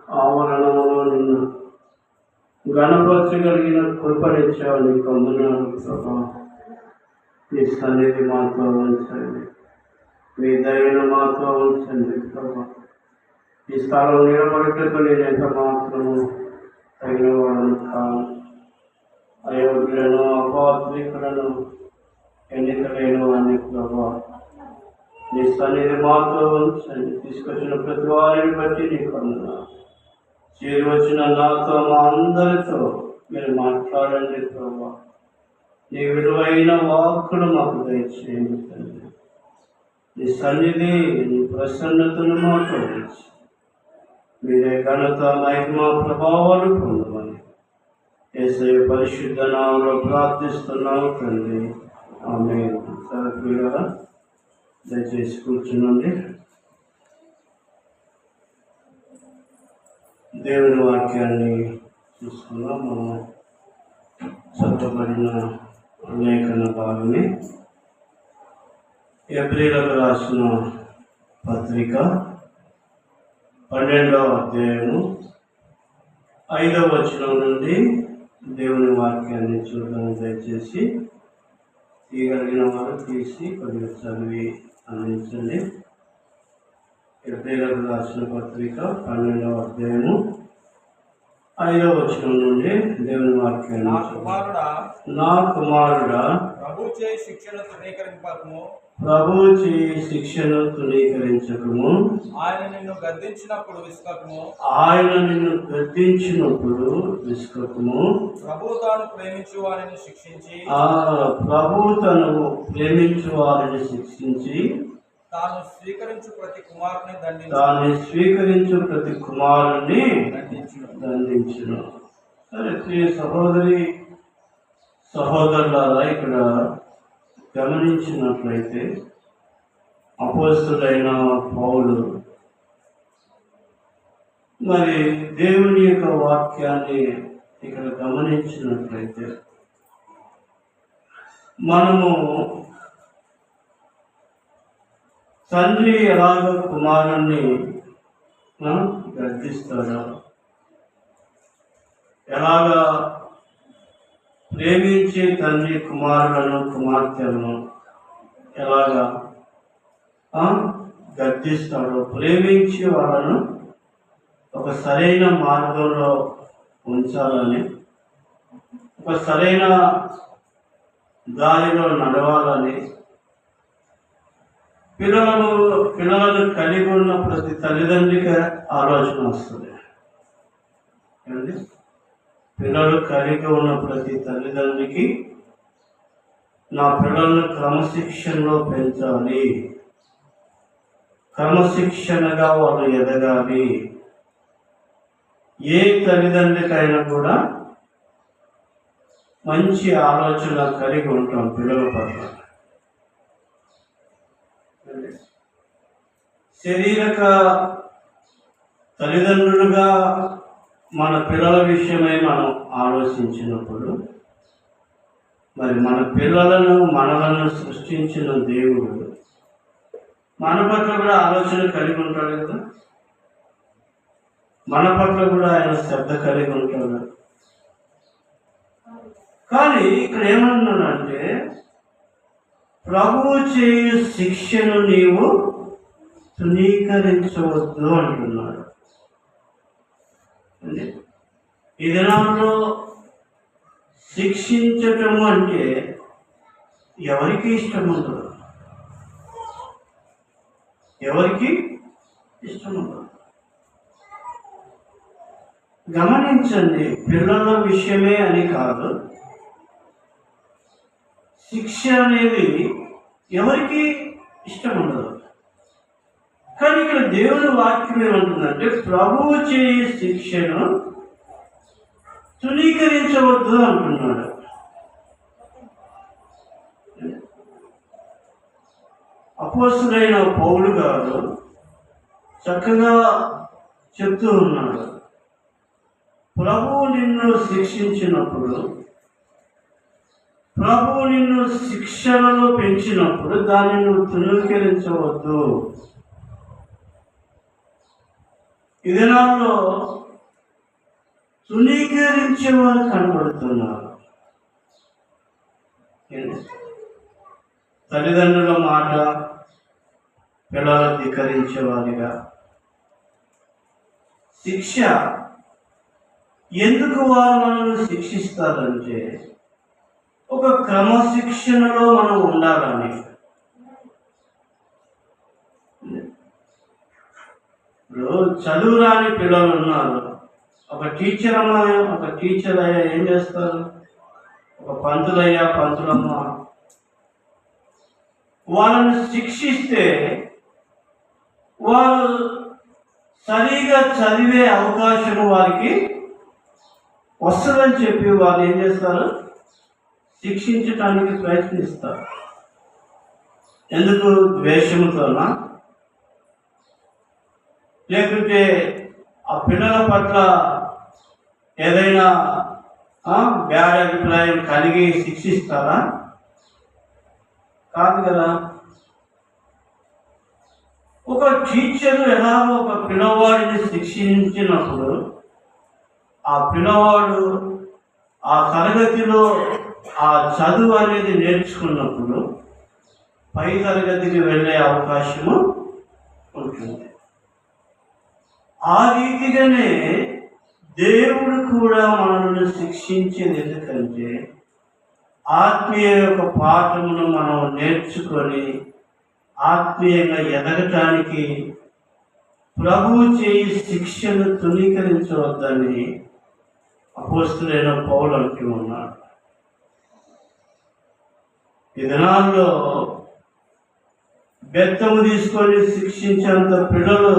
ఆవరణంలో నిన్ను గణపరచగలిగిన కృపనిచ్చావు. నీకు వందనాలు ప్రభా. మీ సన్నిధి మాతో ఉంచండి, మీ దయను మాతో ఉంచండి ప్రభా. ఈ స్థలం నిలబడుటకు నేను ఎంత మాత్రము తగిన వాడను కాను. అయోగ్యులను, అపాత్రికులను, ఎన్నికలేని వాడిని ప్రభా. నీ సన్నిధి మాతో ఉంచండి. తీసుకొచ్చిన ప్రతి వారిని బట్టి నీకు వందనాలు. చేరి వచ్చిన నాతో, మా అందరితో మీరు మాట్లాడండి ప్రభా. నీ విలువైన వాక్కులు మాకు దయచేయండి తండ్రి. నీ సన్నిధి, నీ ప్రసన్నతను మాకు ఇచ్చి మీరే ఘనత, మహిమ, ప్రభావాలు పొందమని యేసయ్య పరిశుద్ధ నామములో ప్రార్థిస్తున్నాము తండ్రి. ఆమేన్. సరే ప్రియులారా, దయచేసి కూర్చునండి. దేవుని వాక్యాన్ని చూసుకున్నాం. మనం చదవబడిన లేఖన భాగమే హెబ్రీయులకు రాసిన పత్రిక 12వ అధ్యాయము 5వ వచనం నుండి దేవుని వాక్యాన్ని చూద్దాం. దయచేసి తీయగలిగిన వారు తీసి కొద్దిగా చదివి అందించండి. హెబ్రీయులకు రాసిన పత్రిక 12వ అధ్యాయము 5వ వచనం నుండి దేవుని వాక్యాన్ని. నా కుమారుడా ప్రభువు చేయి శిక్షను తృణీకరించకము. ఆయన నిన్ను గద్దించినప్పుడు విసుకకము. ప్రభువు తను ప్రేమించు వారిని శిక్షించి తాను స్వీకరించు ప్రతి కుమారుని దండించును. సరే ప్రియ సహోదరులారా, ఇక్కడ గమనించినట్లయితే అపోస్తలుడైన పౌలు మరి దేవుని యొక్క వాక్యాన్ని ఇక్కడ గమనించినట్లయితే మనము తండ్రి ఎలాగ కుమారుణ్ణి గద్దిస్తాడో, ఎలాగా ప్రేమించే తండ్రి కుమారులను, కుమార్తెలను ఎలాగా గద్దిస్తాడో, ప్రేమించి వాళ్ళను ఒక సరైన మార్గంలో ఉంచాలని, ఒక సరైన దారిలో నడవాలని పిల్లలను కలిగి ఉన్న ప్రతి తల్లిదండ్రికి ఆలోచన వస్తుంది. పిల్లలు కలిగి ఉన్న ప్రతి తల్లిదండ్రికి నా పిల్లలను క్రమశిక్షణలో పెంచాలి, క్రమశిక్షణగా వాళ్ళు ఎదగాలి. ఏ తల్లిదండ్రికైనా కూడా మంచి ఆలోచన కలిగి ఉంటాం పిల్లల పట్ల. శరీరక తల్లిదండ్రులుగా మన పిల్లల విషయమై మనం ఆలోచించినప్పుడు, మరి మన మనలను సృష్టించిన దేవుడు మన పట్ల కూడా ఆలోచన కలిగి ఉంటాడు కదా. మన పట్ల కూడా ఆయన శ్రద్ధ కలిగి ఉంటాడు. కానీ ఇక్కడ ఏమన్నాడంటే, ప్రభువు చేయు శిక్షను నీవు తృణీకరించవద్దు అంటున్నాడు. ఈ దినాల్లో శిక్షించటం అంటే ఎవరికి ఇష్టం ఉండదు, ఎవరికి ఇష్టం ఉండదు. గమనించండి, పిల్లల విషయమే అని కాదు, శిక్ష అనేది ఎవరికి ఇష్టం ఉండదు. కానీ ఇక్కడ దేవుని వాక్యం ఏమంటుందంటే, ప్రభువు చేయి శిక్షను తృణీకరించవద్దు అంటున్నాడు. అపోస్తలుడైన పౌలు గారు చక్కగా చెప్తూ ఉన్నాడు, ప్రభువు నిన్ను శిక్షించినప్పుడు, ప్రభువు నిన్ను శిక్షణలో పెంచినప్పుడు దాన్ని నువ్వు తృణీకరించవద్దు. ఈ దినాల్లో తునీకరించే వారు కనబడుతున్నారు. తల్లిదండ్రుల మాట పిల్లలు ధిక్కరించేవారిగా. శిక్ష ఎందుకు వారు మనల్ని శిక్షిస్తారంటే ఒక క్రమశిక్షణలో మనం ఉండాలని. ఇప్పుడు చదువు రాని పిల్లలు ఉన్నారు. ఒక టీచర్ అయ్యా ఏం చేస్తారు? ఒక పంతులమ్మ వాళ్ళని శిక్షిస్తే వాళ్ళు సరిగా చదివే అవకాశం వారికి వస్తుందని చెప్పి వాళ్ళు ఏం చేస్తారు? శిక్షించటానికి ప్రయత్నిస్తారు. ఎందుకు? ద్వేషముతోనా? లేకుంటే ఆ పిల్లల పట్ల ఏదైనా బ్యాడ్ అభిప్రాయం కలిగి శిక్షిస్తారా? కాదు కదా. ఒక టీచరు ఎలాగో ఒక పిల్లవాడిని శిక్షించినప్పుడు ఆ పిల్లవాడు ఆ తరగతిలో ఆ చదువు అనేది నేర్చుకున్నప్పుడు పై తరగతికి వెళ్ళే అవకాశము ఉంటుంది. ఆ రీతిగానే దేవుడు కూడా మనల్ని శిక్షించేది ఎందుకంటే ఆత్మీయ యొక్క పాఠమును మనం నేర్చుకొని ఆత్మీయంగా ఎదగటానికి ప్రభువు చేయి శిక్షను తునీకరించవద్దని అపోస్తలుడైన పౌలు అంటూ ఉన్నాడు. ఈ దినాల్లో బెత్తము తీసుకొని శిక్షించేంత పిల్లలు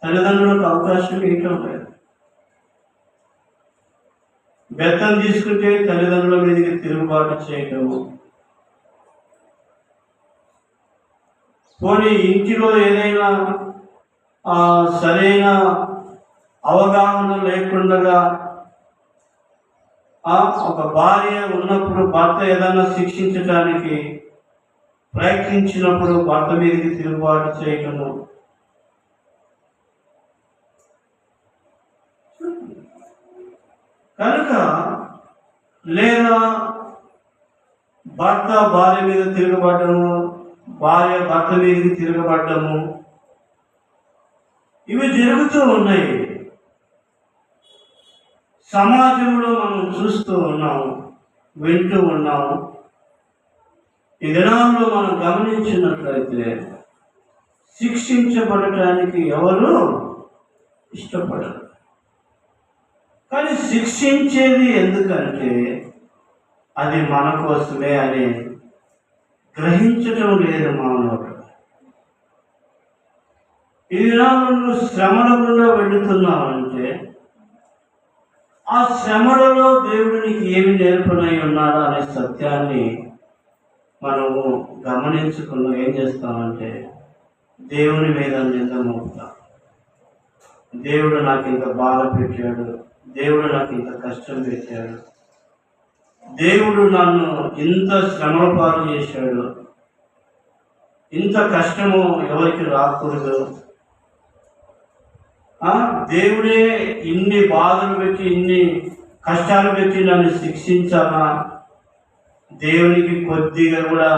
తల్లిదండ్రులకు అవకాశం ఇవ్వటం లేదు. బెత్తం తీసుకుంటే తల్లిదండ్రుల మీదకి తిరుగుబాటు చేయటము, పోనీ ఇంటిలో ఏదైనా సరైన అవగాహన లేకుండా ఒక భార్య ఉన్నప్పుడు భర్త ఏదైనా శిక్షించడానికి ప్రయత్నించినప్పుడు భర్త మీదకి తిరుగుబాటు చేయటము. కనుక లేదా భర్త భార్య మీద తిరగబడ్డము, భార్య భర్త మీదకి తిరగబడ్డము, ఇవి జరుగుతూ ఉన్నాయి. సమాజంలో మనం చూస్తూ ఉన్నాము, వింటూ ఉన్నాము. ఈ దినాల్లో మనం గమనించినట్లయితే శిక్షించబడటానికి ఎవరు ఇష్టపడరు. కానీ శిక్షించేది ఎందుకంటే అది మన కోసమే అని గ్రహించటం లేదు మానవుడు. ఈ దినాల్లో నువ్వు శ్రమల గుండా వెళుతున్నావంటే ఆ శ్రమలలో దేవుడు నీకు ఏమి నేర్పనై ఉన్నాడో అనే సత్యాన్ని మనము గమనించుకుని ఏం చేస్తామంటే దేవుని మీద నింద మోపుతాం. దేవుడు నాకు ఇంత బాధ పెట్టాడు, దేవుడు నాకు ఇంత కష్టం పెట్టాడు, దేవుడు నన్ను ఇంత శ్రమల పాలు చేశాడు, ఇంత కష్టము ఎవరికి రాకూడదు, దేవుడే ఇన్ని బాధలు పెట్టి ఇన్ని కష్టాలు పెట్టి నన్ను శిక్షించాలా, దేవునికి కొద్దిగా కూడా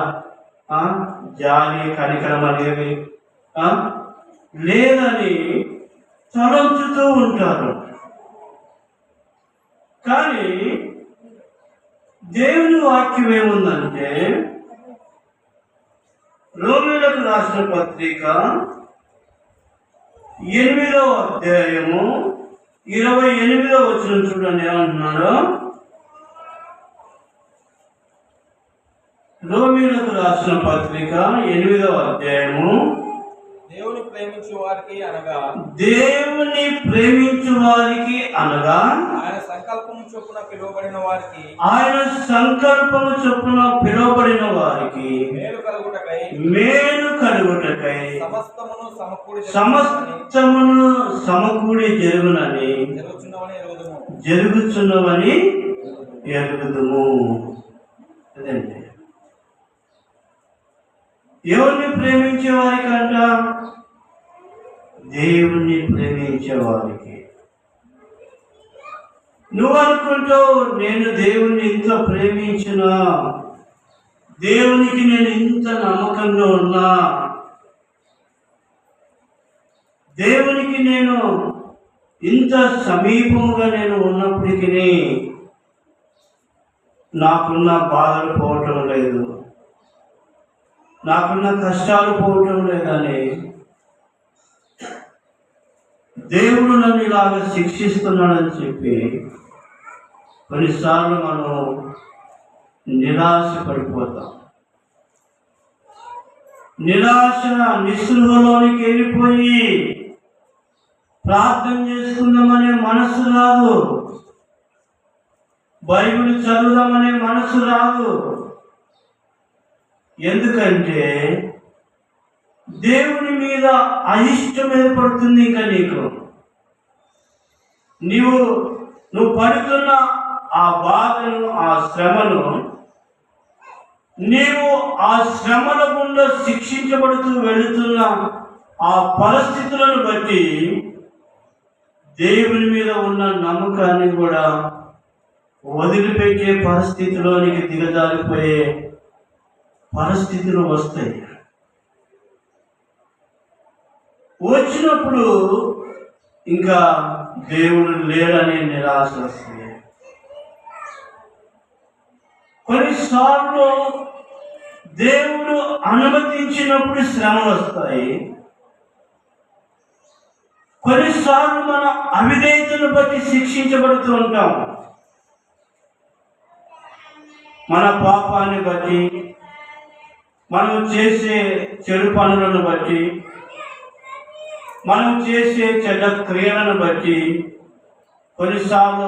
జాలి కనికరం అనేవి లేదని తలంచుతూ ఉంటారు. కానీ దేవుని వాక్యం ఏముందంటే రోమీయులకు రాసిన పత్రిక 8వ అధ్యాయము 28వ వచనం చూడండి ఏమంటున్నారో. రోమీయులకు రాసిన పత్రిక 8వ అధ్యాయము దేవుని ప్రేమించు వారికి అనగా ఆయన సంకల్పము చొప్పున పిలువబడిన వారికి మేలు కలుగుటకై సమస్తమును సమకూడి జరుగుచున్నవని ఎరుగుదుము. అదండి ఎవరిని ప్రేమించే వారికంట? దేవుణ్ణి ప్రేమించే వారికి. నువ్వు అనుకుంటావు, నేను దేవుణ్ణి ఇంత ప్రేమించినా, దేవునికి నేను ఇంత నమ్మకంగా ఉన్నా, దేవునికి నేను ఇంత సమీపముగా నేను ఉన్నప్పటికీ నాకున్న బాధలు పోవటం లేదు, నాకున్న కష్టాలు పోవటం లేదని దేవుడు నన్ను ఇలాగ శిక్షిస్తున్నాడని చెప్పి కొన్నిసార్లు మనం నిరాశ పడిపోతాం. నిరాశ నిస్పృహలోనికి వెళ్ళిపోయి ప్రార్థన చేసుకుందామనే మనసు రాదు, బైబిల్ చదువుదామనే మనసు రాదు. ఎందుకంటే దేవుని మీద అయిష్టం ఏర్పడుతుంది. ఇంకా నువ్వు పడుతున్న ఆ బాధను, ఆ శ్రమను, నీవు ఆ శ్రమల గుండా శిక్షించబడుతూ వెళుతున్న ఆ పరిస్థితులను బట్టి దేవుని మీద ఉన్న నమ్మకాన్ని కూడా వదిలిపెట్టే పరిస్థితిలోనికి దిగజారిపోయే పరిస్థితులు వస్తాయి. వచ్చినప్పుడు ఇంకా దేవుడు లేడనే నిరాశ వస్తుంది. కొన్నిసార్లు దేవుడు అనుమతించినప్పుడు శ్రమలు వస్తాయి. కొన్నిసార్లు మన అవిధేయతను బట్టి శిక్షించబడుతూ ఉంటాం. మన పాపాన్ని బట్టి, మనం చేసే చెడు పనులను బట్టి, మనం చేసే చెడ్డ క్రియలను బట్టి కొన్నిసార్లు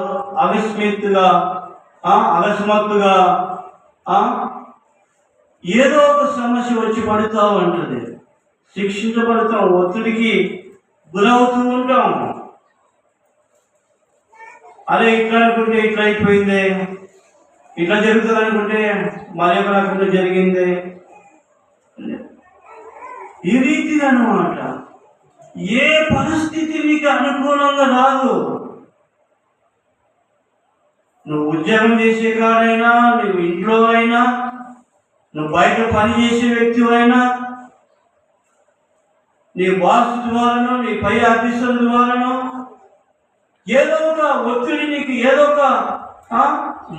అకస్మాత్తుగా ఏదో ఒక సమస్య వచ్చి పడుతూ ఉంటుంది. శిక్షించబడతాం, ఒత్తిడికి గురవుతూ ఉంటాం. అదే ఇట్లా అనుకుంటే ఇట్లా అయిపోయింది, ఇట్లా జరుగుతుంది అనుకుంటే మరి ఒక రకంగా జరిగింది. ఈ రీతిగా అన్నమాట. ఏ పరిస్థితి నీకు అనుకూలంగా రాదు. నువ్వు ఉద్యోగం చేసే కాడైనా, నువ్వు ఇంట్లో అయినా, నువ్వు బయట పని చేసే వ్యక్తి అయినా, నీ బాస్ ద్వారానో, నీ పై ఆఫీసర్ ద్వారానో ఏదో ఒక ఒత్తిడి, నీకు ఏదో ఒక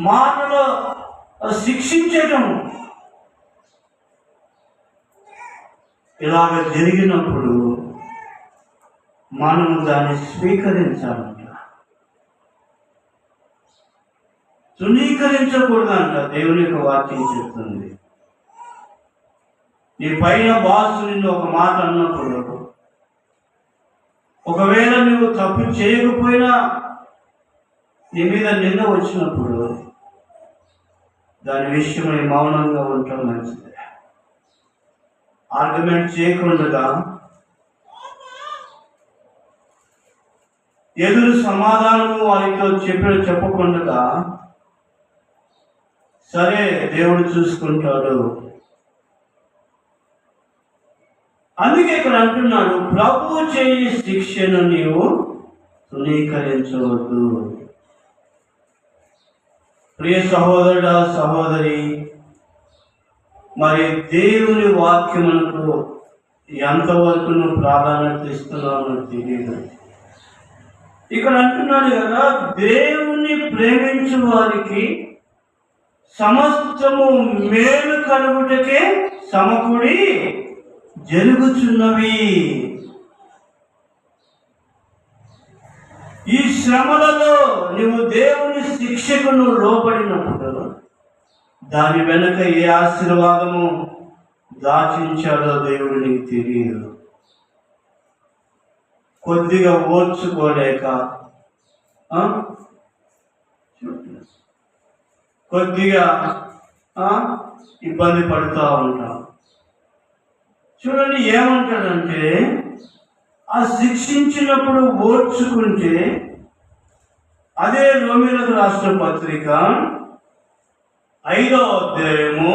మాటలో శిక్షించటం ఇలాగ జరిగినప్పుడు మనము దాన్ని స్వీకరించాలంట, తృణీకరించకూడదంట. దేవుని యొక్క వాక్యం చెప్తుంది. నీ పైన బాసు నిన్ను ఒక మాట అన్నప్పుడు, ఒకవేళ నువ్వు తప్పు చేయకపోయినా నీ మీద నింద వచ్చినప్పుడు దాని విషయమై మౌనంగా ఉండటం మంచిది. ఆర్గ్యుమెంట్ చేయకుండా, ఎదురు సమాధానము వారితో చెప్పకుండా, సరే దేవుడు చూసుకుంటాడు. అందుకే ఇక్కడ అంటున్నాడు, ప్రభు చేయని శిక్షను నీవు తృణీకరించవద్దు. ప్రియ సహోదరుడా, సహోదరి, మరి దేవుని వాక్యమునకు ఎంతవరకు నువ్వు ప్రాధాన్యత ఇస్తున్నావు తెలియదు. ఇక్కడ అంటున్నాడు కదా, దేవుని ప్రేమించు వారికి సమస్తము మేలు కలుగుటకే సమకూడి జరుగుచున్నవి. ఈ శ్రమలలో నువ్వు దేవుని శిక్షకు నువ్వు లోబడినప్పుడు దాని వెనుక ఏ ఆశీర్వాదము దాచించాడో దేవుడు నీకు తెలియదు. కొద్దిగా ఓర్చుకోలేక, కొద్దిగా ఇబ్బంది పడుతూ ఉంటాం. చూడండి ఏమంటాడంటే, ఆ శిక్షించినప్పుడు ఓర్చుకుంటే, అదే రోమీయులకు రాసిన పత్రిక 5వ అధ్యాయము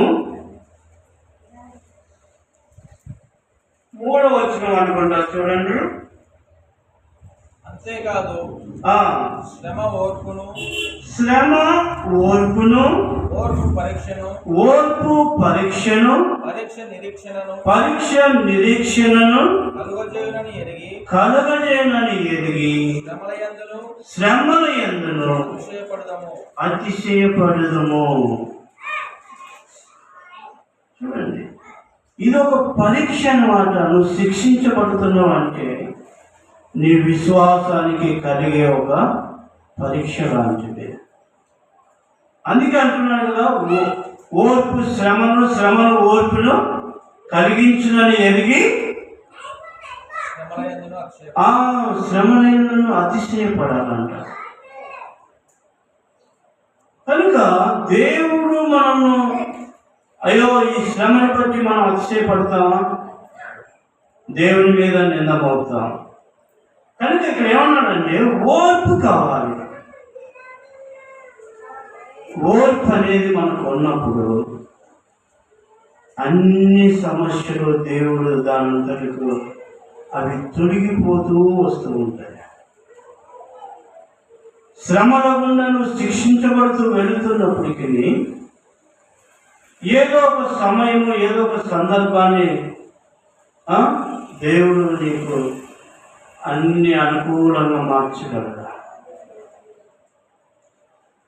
3వ వచనం అనుకుంటా. చూడండి, అంతేకాదు ఆ శ్రమ ఓర్పును, శ్రమ ఓర్పును, ఓర్పు పరీక్షను, ఓర్పు పరీక్షను, పరీక్ష నిరీక్షణను పరీక్ష నిరీక్షణను కలుగజేయునని ఎరిగి శ్రమల యందును అతిశయపడదము. చూడండి, ఇది ఒక పరీక్ష అన్నమాట. నువ్వు శిక్షించబడుతున్నావు అంటే నీ విశ్వాసానికి కలిగే ఒక పరీక్ష లాంటిది. అందుకే అంటున్నాడు కదా, ఓర్పు శ్రమను, శ్రమను ఓర్పును కలిగించునని ఎరిగి ఆ శ్రమలను అతిశయపడాలంట. కనుక దేవుడు మనము అయ్యో ఈ శ్రమను బట్టి మనం అతిశయపడతామా? దేవుని మీద నిందమవుతాం. కనుక ఇక్కడ ఏమన్నాడంటే ఓర్పు కావాలి. ఓర్పు అనేది మనకు ఉన్నప్పుడు అన్ని సమస్యలు దేవుడు దానంతటికు అవి తొలగిపోతూ వస్తూ ఉంటాయి. శ్రమల గుండా నువ్వు శిక్షించబడుతూ వెళుతున్నప్పటికీ ఏదో ఒక సమయము, ఏదో ఒక సందర్భాన్ని దేవుడు నీకు అన్ని అనుకూలంగా మార్చగలడు.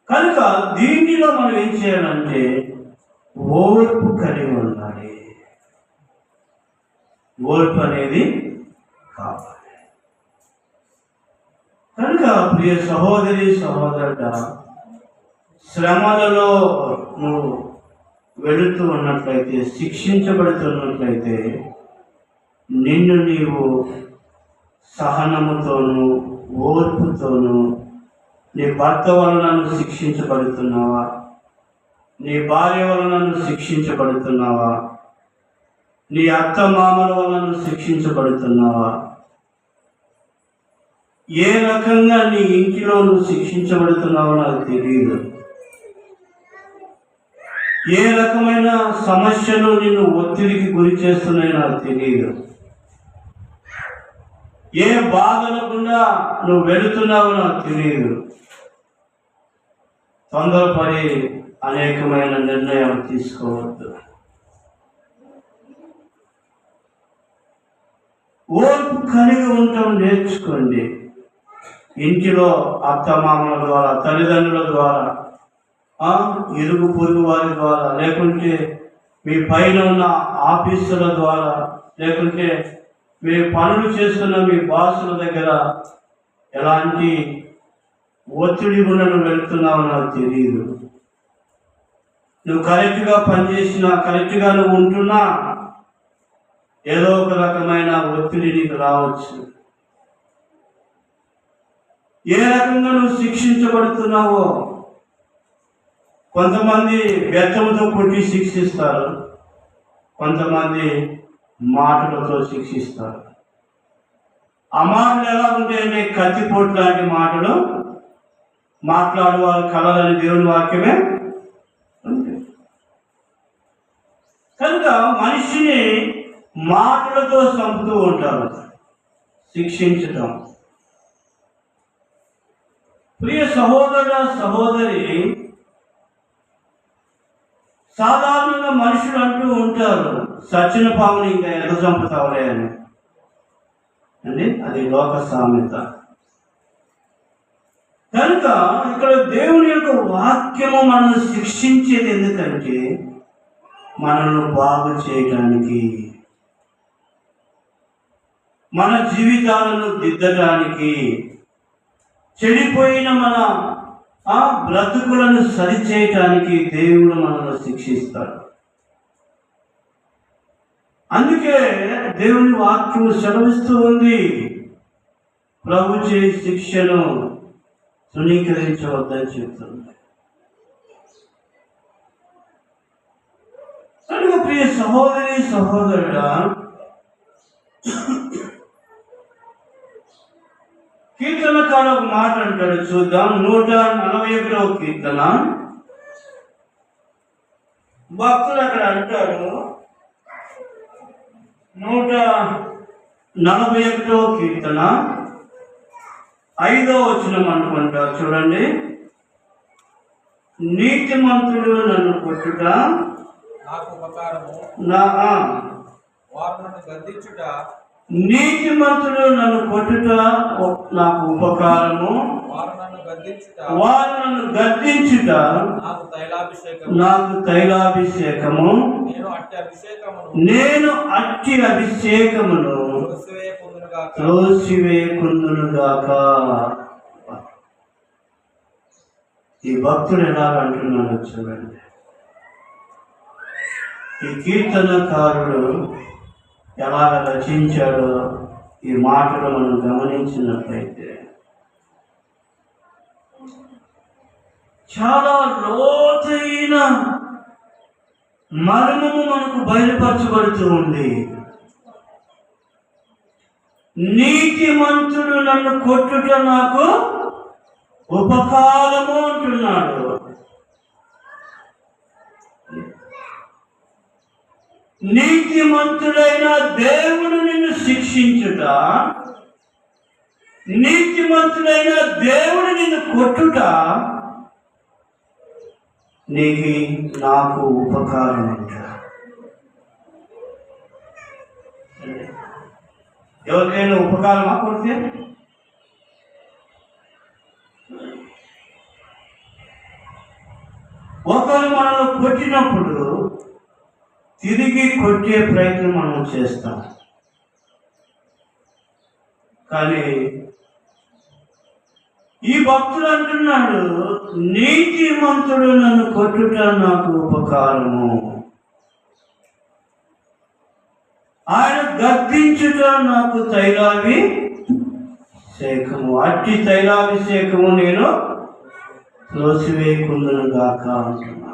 కనుక దీంట్లో మనం ఏం చేయాలంటే ఓర్పు కలిగి ఉండాలి. ఓర్పు అనేది కావాలి. కనుక ప్రియ సహోదరి సహోదరుడా, శ్రమలలో నువ్వు వెళుతూ ఉన్నట్లయితే, శిక్షించబడుతున్నట్లయితే నిన్ను నీవు సహనముతోనూ ఓర్పుతోనూ, నీ భర్త వలన నువ్వు శిక్షించబడుతున్నావా, నీ భార్య వలన నువ్వు శిక్షించబడుతున్నావా, నీ అత్త మామల వలన నువ్వు శిక్షించబడుతున్నావా, ఏ రకంగా నీ ఇంటిలో నువ్వు శిక్షించబడుతున్నావో నాకు తెలియదు. ఏ రకమైన సమస్యలు నిన్ను ఒత్తిడికి గురి చేస్తున్నాయో నాకు తెలియదు. ఏ బాధలకుండా నువ్వు వెళుతున్నావో నాకు తెలియదు. తొందరపడి అనేకమైన నిర్ణయాలు తీసుకోవద్దు. ఓర్పు కలిగి ఉండటం నేర్చుకోండి. ఇంటిలో అత్తమామల ద్వారా, తల్లిదండ్రుల ద్వారా, ఇరుగు పొరుగు వారి ద్వారా, లేకుంటే మీ పైన ఉన్న ఆఫీసుల ద్వారా, లేకుంటే మీరు పనులు చేస్తున్న మీ బాసుల దగ్గర ఎలాంటి ఒత్తిడి గుండా నువ్వు వెళ్తున్నావు నాకు తెలియదు. నువ్వు కరెక్ట్గా పనిచేసినా, కరెక్ట్గా నువ్వు ఉంటున్నా ఏదో ఒక రకమైన ఒత్తిడి నీకు రావచ్చు. ఏ రకంగా నువ్వు శిక్షించబడుతున్నావో, కొంతమంది బెత్తంతో కొట్టి శిక్షిస్తారు, కొంతమంది మాటలతో శిక్షిస్తారు. ఆ మాటలు ఎలా ఉంటాయంటే కత్తిపోటు లాంటి మాటలు మాట్లాడు వారు కలలని దేవుని వాక్యమే ఉంది. కనుక మనిషిని మాటలతో చంపుతూ ఉంటారు, శిక్షించటం. ప్రియ సహోదర సహోదరి, సాధారణంగా మనుషులు అంటూ ఉంటారు, సచిన పాముని ఇంకా ఎంత చంపుతావులే అని. అంటే అది లోక సామెత. కనుక ఇక్కడ దేవుని యొక్క వాక్యము మనల్ని శిక్షించేది ఎందుకంటే మనల్ని బాగు చేయడానికి, మన జీవితాలను దిద్దడానికి, చెడిపోయిన మన బ్రతుకులను సరిచేయటానికి దేవుడు మనల్ని శిక్షిస్తాడు. అందుకే దేవుని వాక్యము సెలవిస్తూ ఉంది, ప్రభు చే శిక్షను తృణీకరించవద్దని చెప్తుంది. కనుక ప్రియ సహోదరి సహోదరుడా, కీర్తనకారు ఒక మాట అంటాడు, చూద్దాం. 141వ కీర్తన. భక్తులు అక్కడ అంటాడు, 141వ కీర్తన 5వ వచనం అనుకుంటారు చూడండి. నీతిమంతుడు నన్ను కొట్టుట నాకు ఉపకారము, నా వారు నన్ను గద్దించుట నీతిమంతుడు నన్ను కొట్టుట నాకు ఉపకారము, వారు నన్ను గద్దించుట వారు నన్ను గద్దించుట నాకు తైలాభిషేకము. నాకు తైలాభిషేకము. నేను అట్టి అభిషేకమును అభిషేకమును త్రోసివేయకుందునుగాక. ఈ భక్తుడు ఎలా అంటున్నాడు చూడండి. ఈ కీర్తనకారుడు ఎలాగ రచించాడో ఈ మాటలు మనం గమనించినట్లయితే చాలా లోతైన మర్మము మనకు బయలుపరచబడుతూ ఉంది. నీతిమంతుడు నన్ను కొట్టుట నాకు ఉపకారము అంటున్నాడు. నీతిమంతుడైన దేవుడు నిన్ను శిక్షించుట, నీతిమంతుడైన దేవుడు నిన్ను కొట్టుట నీకు నాకు ఉపకారం అంట. ఎవరికైనా ఉపకారమా కొడితే? ఒకరు మనల్ని కొట్టినప్పుడు తిరిగి కొట్టే ప్రయత్నం మనం చేస్తాం. కానీ ఈ భక్తుడు అంటున్నాడు, నీతిమంతుడు నన్ను కొట్టుట నాకు ఉపకారము, ఆయన గద్దించుట నాకు తైలాభిషేకము, అట్టి తైలాభిషేకము నేను త్రోసివేయకుందునుగాక అంటున్నాను.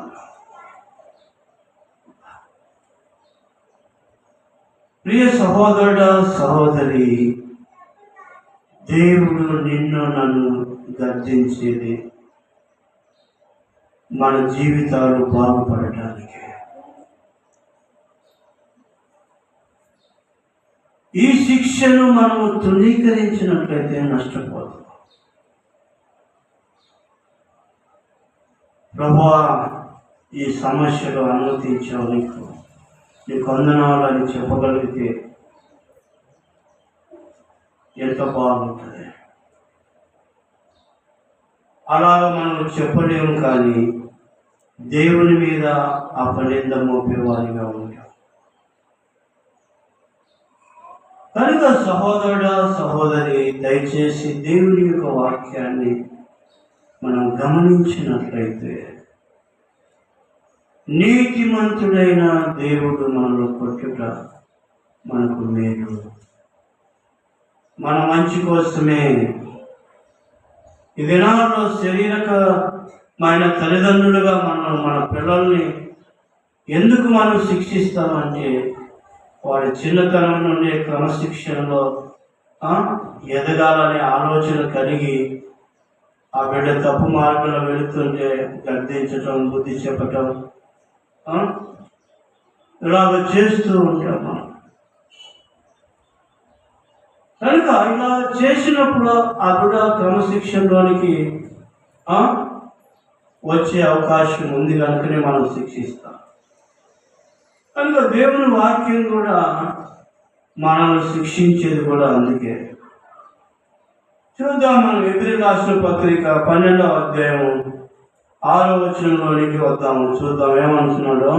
ప్రియ సహోదరుడా సహోదరి, దేవుడు నిన్ను నన్ను గర్జించేది మన జీవితాలు బాగుపడటానికి. ఈ శిక్షను మనము తృణీకరించినట్లయితే నష్టపోతాం. ప్రభువా, ఈ సమస్యలు అనుమతించావు, నీకు వందనాలు అని చెప్పగలిగితే ఎంత బాగుంటుంది. అలాగ మనం చెప్పలేము, కానీ దేవుని మీద అపనింద మోపేవారిగా ఉంటాం. కనుక సహోదరుడా సహోదరి, దయచేసి దేవుని యొక్క వాక్యాన్ని మనం గమనించినట్లయితే నీతిమంతుడైన దేవుడు మనలో కొట్టుట మనకు మేలు, మన మంచి కోసమే. ఈ దినాల్లో శరీరకమైన తల్లిదండ్రులుగా మన పిల్లల్ని ఎందుకు మనం శిక్షిస్తామంటే, వాడి చిన్నతనం నుండి క్రమశిక్షణలో ఎదగాలనే ఆలోచన కలిగి ఆ బిడ్డ తప్పు మార్గంలో వెళుతుంటే గద్దించటం, బుద్ధి చెప్పటం ఇలాగ చేస్తూ ఉంటాము. కనుక ఇలా చేసినప్పుడు ఆ బిడ్డ క్రమశిక్షణలోనికి వచ్చే అవకాశం ఉంది కనుకనే మనం శిక్షిస్తాం. కనుక దేవుని వాక్యం కూడా మనల్ని శిక్షించేది కూడా అందుకే. చూద్దాం, మనం ఎబ్రీ రాసిన పత్రిక 12వ అధ్యాయం 6వ వచనంలోనికి వద్దాము. చూద్దాం ఏమంటున్నాడు.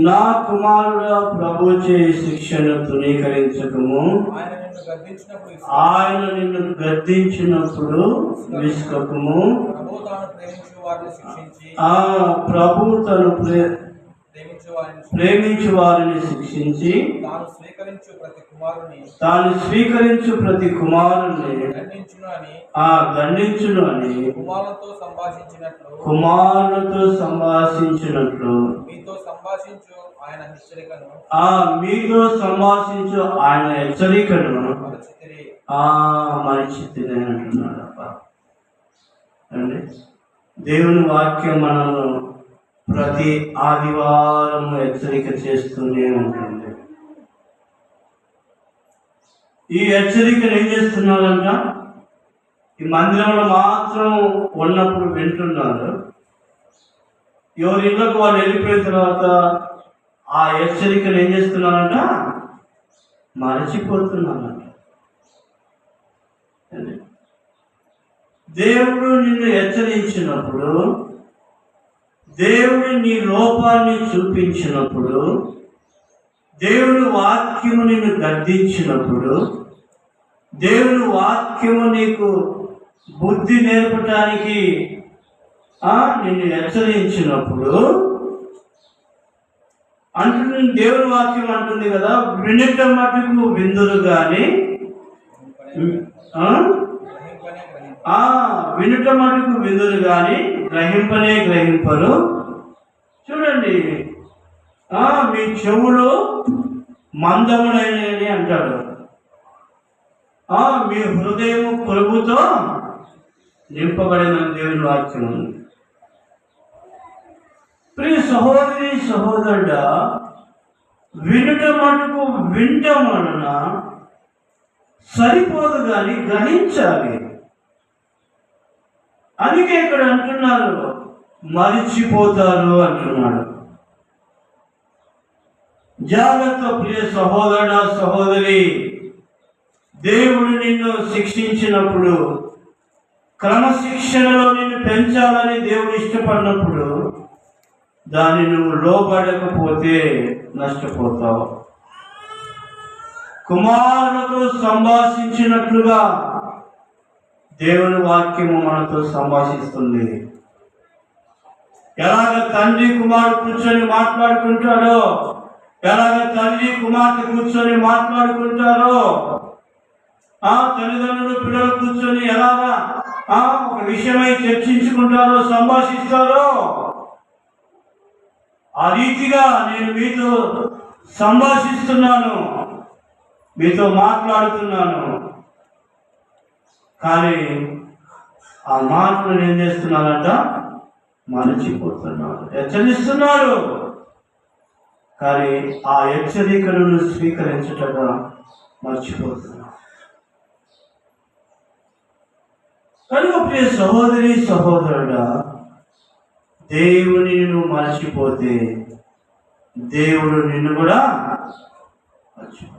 నా కుమారుడా ప్రభుచే శిక్షను తృణీకరించకము, ఆయన నిన్ను గద్దించినప్పుడు విసుకకము. ప్రభు తను ప్రేమించు వారిని శిక్షించి తాను స్వీకరించు ప్రతి కుమారుని దండించును అని కుమారులతో సంభాషించినట్లు మీతో సంభాషించు ఆయన హెచ్చరికను మరిచితిని అంటున్నాడు. అండి, దేవుని వాక్యం మనల్ని ప్రతి ఆదివారం హెచ్చరిక చేస్తూనే ఉంటుంది. ఈ హెచ్చరికను ఏం చేస్తున్నారంట? ఈ మందిరంలో మాత్రం ఉన్నప్పుడు వింటున్నారు. ఎవరి ఇళ్ళకు వాళ్ళు వెళ్ళిపోయిన తర్వాత ఆ హెచ్చరికను ఏం చేస్తున్నారంట? మరచిపోతున్నారంట. దేవుడు నిన్ను హెచ్చరించినప్పుడు, దేవుడు నీ లోపాన్ని చూపించినప్పుడు, దేవుని వాక్యము నిన్ను గద్దించినప్పుడు, దేవుని వాక్యము నీకు బుద్ధి నేర్పటానికి నిన్ను హెచ్చరించినప్పుడు అంటుంది, దేవుని వాక్యం అంటుంది కదా, వినుట మటుకు విందురు కానీ వినుట మటుకు విందురు కానీ గ్రహింపనే గ్రహింపరు. చూడండి, మీ చెవులు మందములైనవి అంటాడు. మీ హృదయం కొలుపుతో నింపబడిన దేవుని వాక్యం ఉంది. ప్రియ సహోదరి సహోదరుడా, వినుట మటుకు వినటం వలన సరిపోదు కానీ గ్రహించాలి. అందుకే ఇక్కడ అంటున్నారు, మరిచిపోతారు అంటున్నాడు. జాగ్రత్త ప్రియ సహోదరుడా సహోదరి, దేవుడు నిన్ను శిక్షించినప్పుడు, క్రమశిక్షణలో నిన్ను పెంచాలని దేవుడు ఇష్టపడినప్పుడు దాన్ని నువ్వు లోబడకపోతే నష్టపోతావు. కుమారులతో సంభాషించినట్లుగా దేవుని వాక్యము మనతో సంభాషిస్తుంది. ఎలాగ తండ్రి కుమారుడు కూర్చొని మాట్లాడుకుంటాడో, ఎలాగ తండ్రి కుమార్తె కూర్చొని మాట్లాడుకుంటారో, తల్లిదండ్రులు పిల్లలు కూర్చొని ఎలాగా ఒక విషయమై చర్చించుకుంటారో, సంభాషిస్తారో, ఆ రీతిగా నేను మీతో సంభాషిస్తున్నాను, మీతో మాట్లాడుతున్నాను. కానీ ఆ మాటలు ఏం చేస్తున్నానంట? మరచిపోతున్నాడు. హెచ్చరిస్తున్నాడు, కానీ ఆ హెచ్చరికలను స్వీకరించటగా మర్చిపోతున్నాడు. కనుక ప్రియ సహోదరి సహోదరుడా, దేవుని నువ్వు మర్చిపోతే దేవుడు నిన్ను కూడా మర్చిపోతాడు.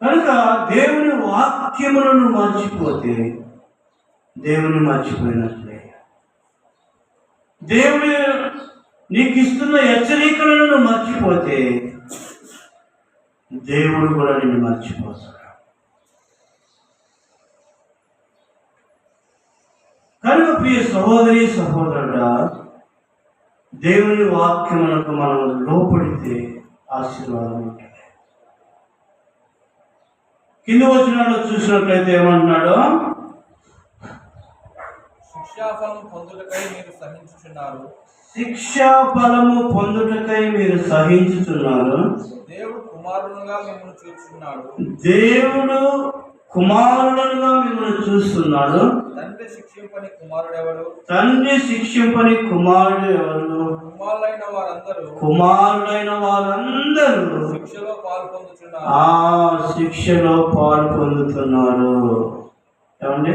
కనుక దేవుని వాక్యములను మర్చిపోతే దేవుని మర్చిపోయినట్లే. దేవుడు నీకు ఇస్తున్న హెచ్చరికలను మర్చిపోతే దేవుడు కూడా నిన్ను మర్చిపోతాడు. కనుక ప్రియ సహోదరి సహోదరుడా, దేవుని వాక్యములకు మనం లోపడితే ఆశీర్వాదం ఉంటుంది. కింద వచనాల్లో చూసినట్లయితే ఏమంటున్నాడు? శిక్షాఫలము పొందుటకై మీరు సహించుచున్నారు. శిక్షాఫలము పొందుటకై మీరు సహించుచున్నారు. దేవుడు కుమారులుగా మిమ్మల్ని చూస్తున్నాడు. దేవుడు కుమారులుగా మిమ్మల్ని చూస్తున్నాడు. తండ్రి శిక్షింపని కుమారుడు ఎవరు? తండ్రి శిక్షింపని కుమారుడు ఎవరు? కుమారుడైన వారందరూ శిక్షలో పాలు పొందుతున్నారు. శిక్షలో పాలు పొందుతున్నారు. ఏమండి?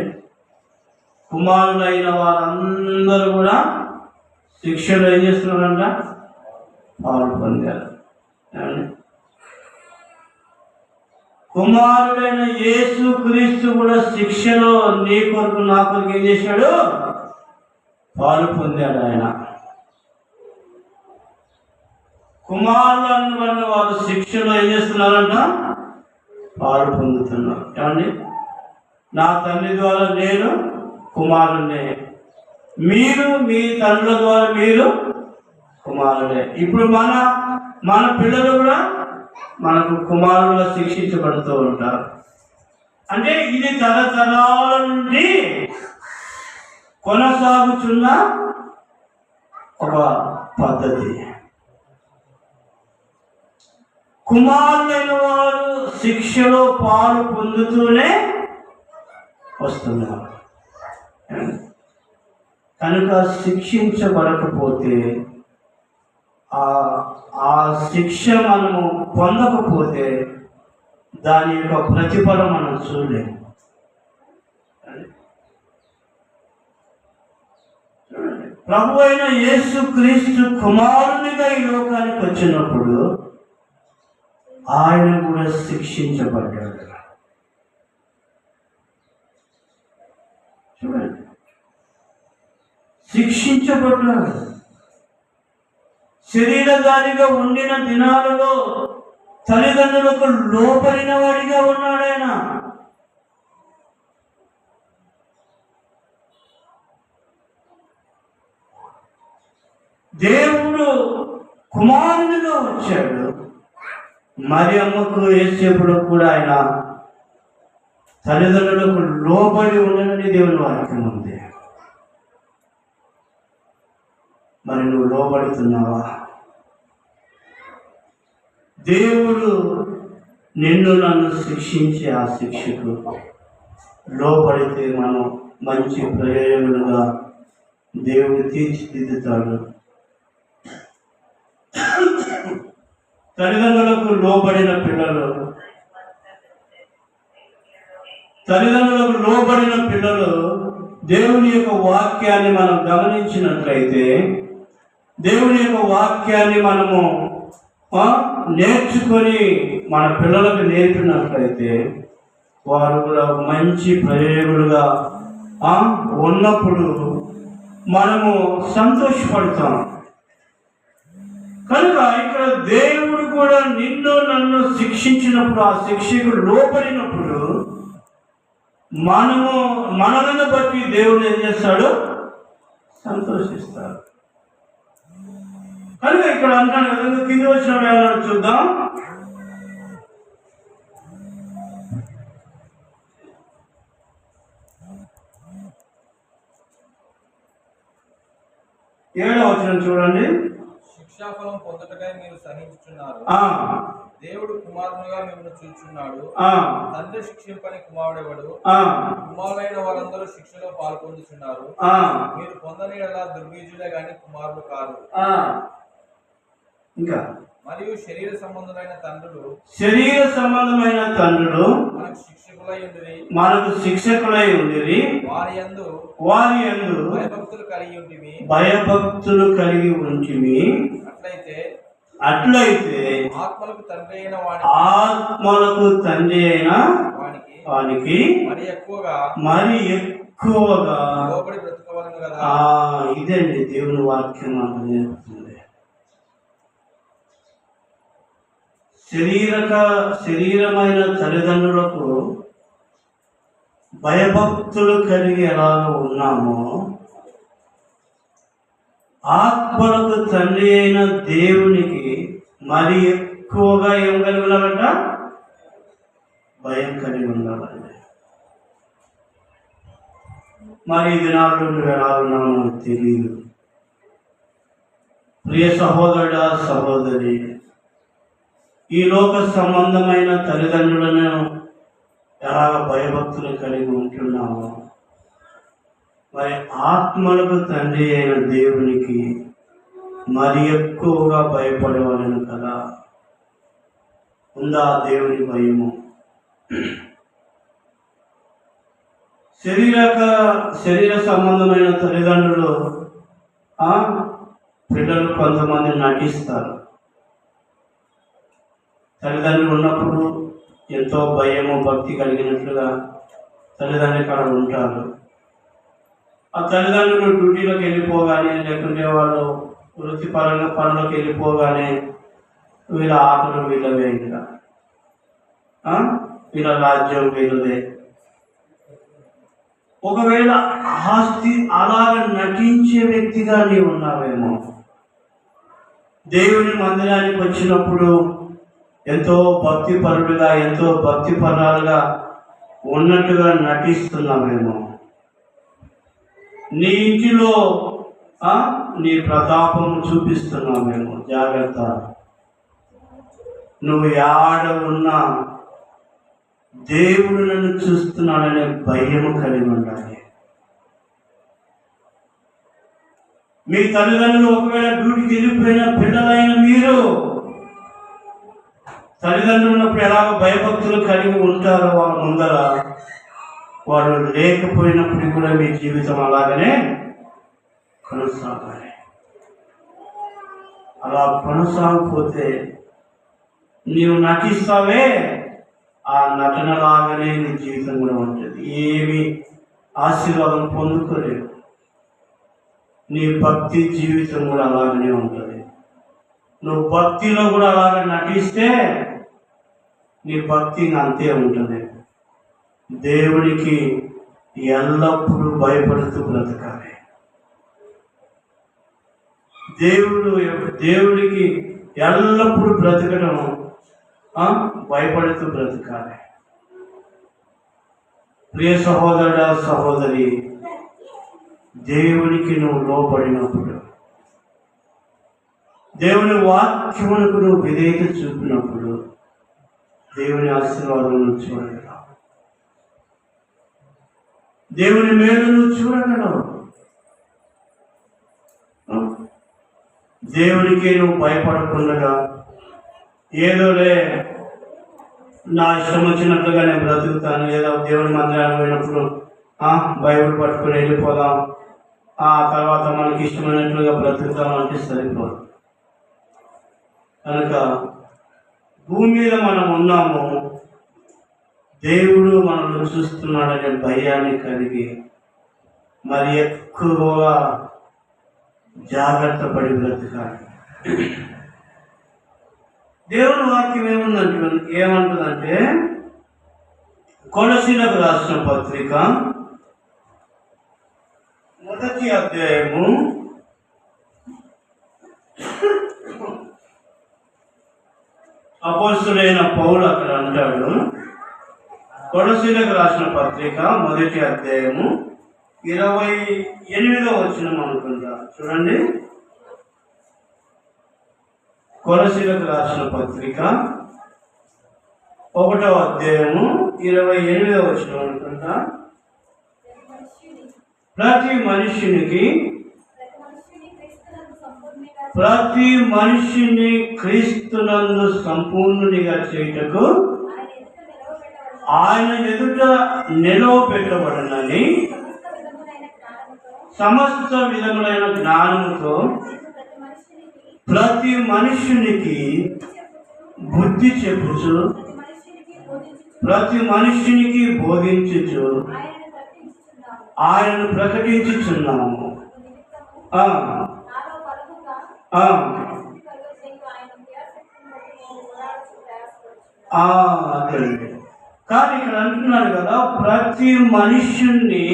కుమారుడైన వారందరూ కూడా శిక్షలో ఏం చేస్తున్నారంట? పాలు పొందారు. ఏమండి? కుమారుడైన యేసు క్రీస్తు కూడా శిక్షలో నీ కొరకు నా కొరకు ఏం చేశాడు? పాలు పొందాడు. ఆయన కుమారులను వల్ల వారు శిక్షలో ఏం చేస్తున్నారంట? పాలు పొందుతున్నారు. ఏమండి? నా తండ్రి ద్వారా నేను కుమారుడే, మీరు మీ తండ్రుల ద్వారా మీరు కుమారుడే. ఇప్పుడు మన పిల్లలు కూడా మనకు కుమారులుగా శిక్షించబడుతూ ఉంటారు. అంటే ఇది తరతరాల నుండి కొనసాగుతున్న ఒక పద్ధతి. కుమారులైన వారు శిక్షలో పాలు పొందుతూనే వస్తున్నారు. కనుక శిక్షించబడకపోతే ఆ శిక్ష మనము పొందకపోతే దాని యొక్క ప్రతిఫలం మనం చూడలేము. ప్రభు అయిన యేసు క్రీస్తు కుమారునిగా ఈ లోకానికి వచ్చినప్పుడు ఆయన కూడా శిక్షించబడ్డాడు. చూడండి, శిక్షించబడ్డాడు. శరీరధారిగా ఉండిన దినాలలో తల్లిదండ్రులకు లోపడిన వాడిగా ఉన్నాడు ఆయన. దేవుడు కుమారునిగా వచ్చాడు. మరి అమ్మకు యేసేపుడు కూడా ఆయన తల్లిదండ్రులకు లోబడి ఉండనని దేవుని వాక్యం ఉంది. మరి నువ్వు లోబడుతున్నావా? దేవుడు నిన్ను నన్ను శిక్షించే ఆ శిక్షకు లోబడితే మనం మంచి ప్రయోజకులుగా దేవుడు తీర్చిదిద్దుతాడు. తల్లిదండ్రులకు లోబడిన పిల్లలు దేవుని యొక్క వాక్యాన్ని మనం గమనించినట్లయితే, దేవుని యొక్క వాక్యాన్ని మనము నేర్చుకొని మన పిల్లలకు నేర్పినట్లయితే వారు కూడా మంచి ప్రయోజకులుగా ఉన్నప్పుడు మనము సంతోషపడతాం. కనుక ఇక్కడ దేవుడు కూడా నిన్ను నన్ను శిక్షించినప్పుడు, ఆ శిక్షకు లోపడినప్పుడు మనలను బట్టి దేవుడు ఏం చేస్తాడు? సంతోషిస్తాడు. కనుక ఇక్కడ అంటాను కదా, కింది వచ్చిన ఏమన్నా చూద్దాం. ఏడవ వచనం చూడండి. శిక్షాఫలం పొందుటకై మీరు సహించుచున్నారు. దేవుడు కుమారునిగా మిమ్మల్ని చూచున్నాడు. తండ్రి శిక్షింపని కుమారుడెవడు? కుమారులైన వారందరూ శిక్షలో పాల్పొందుతున్నారు. మీరు పొందని దుర్బీజులే గాని కుమారులు కాదు. ఇంకా మరియు శరీర సంబంధమైన తండ్రులు మనకు శిక్షకులై ఉండిరి. వారి యందు భయభక్తులు కలిగి ఉంటిమి. అట్లయితే ఆత్మలకు తండ్రి అయిన వానికి మరి ఎక్కువగా ఇదండి దేవుని వాక్యం మనకు నేర్పుతుంది. శరీరమైన తల్లిదండ్రులకు భయభక్తులు కలిగి ఎలాగో ఉన్నామో, ఆత్మలకు తండ్రి అయిన దేవునికి మరి ఎక్కువగా ఏం కలిగి ఉండాలంట? భయం కలిగి ఉండాలండి. మరి ఈ దినాల్లో నువ్వు ఎలా ఉన్నావు నాకు తెలియదు. ప్రియ సహోదరుడా, సహోదరి, ఈ లోక సంబంధమైన తల్లిదండ్రులను ఎలాగ భయభక్తులు కలిగి ఉంటున్నామో, మరి ఆత్మలకు తండ్రి అయిన దేవునికి మరి ఎక్కువగా భయపడేవాళ్ళను కదా. ఉందా దేవుని భయము? శరీర సంబంధమైన తల్లిదండ్రులు పిల్లలు కొంతమంది నటిస్తారు. తల్లిదండ్రులు ఉన్నప్పుడు ఎంతో భయము భక్తి కలిగినట్లుగా తల్లిదండ్రులు కాడ ఉంటారు. ఆ తల్లిదండ్రులు డ్యూటీలోకి వెళ్ళిపోగానే, లేకుంటే వాళ్ళు వృత్తిపరంగా పనులకు వెళ్ళిపోగానే వీళ్ళ ఆటలు వీళ్ళవే, ఇంకా వీళ్ళ రాజ్యం వీళ్ళదే. ఒకవేళ ఆస్తి అలాగ నటించే వ్యక్తిగా నీవు ఉన్నావేమో. దేవుని మందిరానికి వచ్చినప్పుడు ఎంతో భక్తిపరుడుగా, ఎంతో భక్తిపరాలుగా ఉన్నట్టుగా నటిస్తున్నావేమో. నీ ఇంటిలో నీ ప్రతాపం చూపిస్తున్నావేమో. జాగ్రత్త. నువ్వు యాడ ఉన్నా దేవుడు నన్ను చూస్తున్నాడనే భయము కలిగి ఉండాలి. మీ తల్లిదండ్రులు ఒకవేళ డ్యూటీకి వెళ్ళిపోయిన పిల్లలైన మీరు తల్లిదండ్రులు ఉన్నప్పుడు ఎలాగో భయభక్తులు కలిగి ఉంటారో వాళ్ళ ముందర, వాడు లేకపోయినప్పుడు కూడా మీ జీవితం అలాగనే కొనసాగాలి. అలా కొనసాగిపోతే నీవు నటిస్తావే, ఆ నటనలాగానే నీ జీవితం కూడా ఉంటుంది. ఏమి ఆశీర్వాదం పొందుకోలేవు. నీ భక్తి జీవితం కూడా అలాగనే ఉంటుంది. నువ్వు భక్తిలో కూడా అలాగే నటిస్తే నీ భక్తి అంతే ఉంటుంది. దేవునికి ఎల్లప్పుడూ భయపడుతూ బ్రతకాలి. దేవుడికి ఎల్లప్పుడూ బ్రతకడం భయపడుతూ బ్రతకాలి. ప్రియ సహోదరుడా, సహోదరి, దేవునికి నువ్వు లోపడినప్పుడు, దేవుని వాక్యమునకు నువ్వు విధేయత చూపినప్పుడు దేవుని ఆశీర్వాదం నువ్వు చూడగలవు. దేవుని మేలు నువ్వు చూడగలవు. దేవునికి నువ్వు భయపడకుండా ఏదోలే నా ఇష్టం వచ్చినట్లుగా నేను బ్రతుకుతాను, ఏదో దేవుని మందిరానికి పోయినప్పుడు బైబిల్ పట్టుకుని వెళ్ళిపోదాం, ఆ తర్వాత మనకి ఇష్టమైనట్లుగా బ్రతుకుతాం అంటే సరిపోదు. కనుక భూమి మీద మనం ఉన్నాము, దేవుడు మనల్ని చూస్తున్నాడనే భయాన్ని కలిగి మరి ఎక్కువగా జాగ్రత్త పడి బ్రతకాలి. దేవుని వాక్యం ఏమంటుందంటే కొలసీలకు రాసిన పత్రిక 1వ అధ్యాయము 1 అపోస్తలుడైన పౌలు అక్కడ అంటాడు. కొలసీలకు రాసిన పత్రిక 1వ అధ్యాయము 28వ వచనం అనుకుంటా, చూడండి. కొలసీలకు రాసిన పత్రిక 1వ అధ్యాయము 28వ వచనం అనుకుంటా. ప్రతి మనిషిని క్రీస్తునందు సంపూర్ణునిగా చేయుటకు ఆయన ఎదుట నిలవబెట్టబడనని సమస్త విధములైన జ్ఞానముతో ప్రతి మనుష్యునికి బుద్ధి చెప్పుచు, ప్రతి మనుష్యునికి బోధించుచు ఆయనను ప్రకటించుచున్నాము. అదండి. కానీ ఇక్కడ అంటున్నాడు కదా, ప్రతి మనుష్యుణ్ణి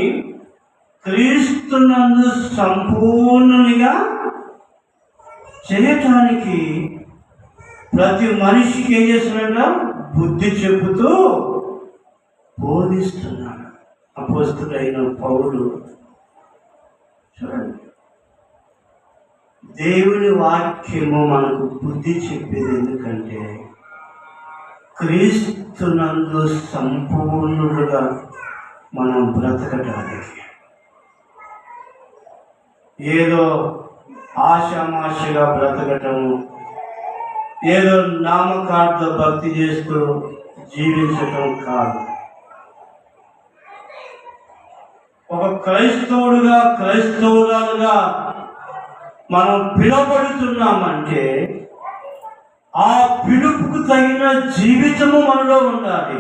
క్రీస్తునందు సంపూర్ణునిగా చేయటానికి ప్రతి మనిషికి ఏం చేస్తున్నాడు? బుద్ధి చెబుతూ బోధిస్తున్నాడు అపోస్తలుడైన పౌలు. చూడండి, దేవుని వాక్యము మనకు బుద్ధి చెప్పేది ఎందుకంటే క్రీస్తునందు సంపూర్ణుడుగా మనం బ్రతకటానికి. ఏదో ఆశామాషగా బ్రతకటము, ఏదో నామకార్థ భక్తి చేస్తూ జీవించటం కాదు. ఒక క్రైస్తవురాలుగా మనం పిలువబడుతున్నామంటే ఆ పిలుపుకు తగిన జీవితము మనలో ఉండాలి.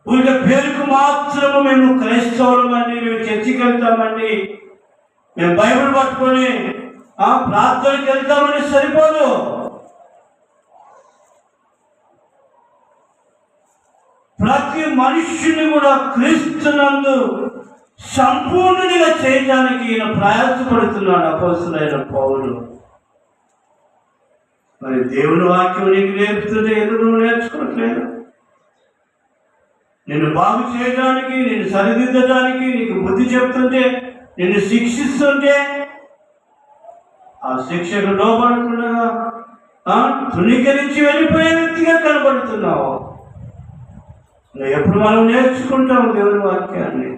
ఊరికే పేరుకు మాత్రము మేము క్రైస్తవులమండి, మేము చర్చికి వెళ్తామండి, మేము బైబిల్ పట్టుకొని ప్రార్థనకి వెళ్తామని సరిపోదు. ప్రతి మనుష్యుని కూడా క్రీస్తునందు సంపూర్ణునిగా చేయడానికి ఈయన ప్రయాసపడుతున్నాడు అపోస్తలుడైన పౌలు. మరి దేవుని వాక్యం నీకు నేర్పుతుంటే ఎందుకు నువ్వు నేర్చుకోవట్లేదు? నిన్ను బాగు చేయడానికి, నిన్ను సరిదిద్దడానికి, నీకు బుద్ధి చెప్తుంటే, నిన్ను శిక్షిస్తుంటే ఆ శిక్షకు లోపడకుండా తృణీకరించి వెళ్ళిపోయే వ్యక్తిగా కనబడుతున్నావు. ఎప్పుడు మనం నేర్చుకుంటాము దేవుని వాక్యాన్ని?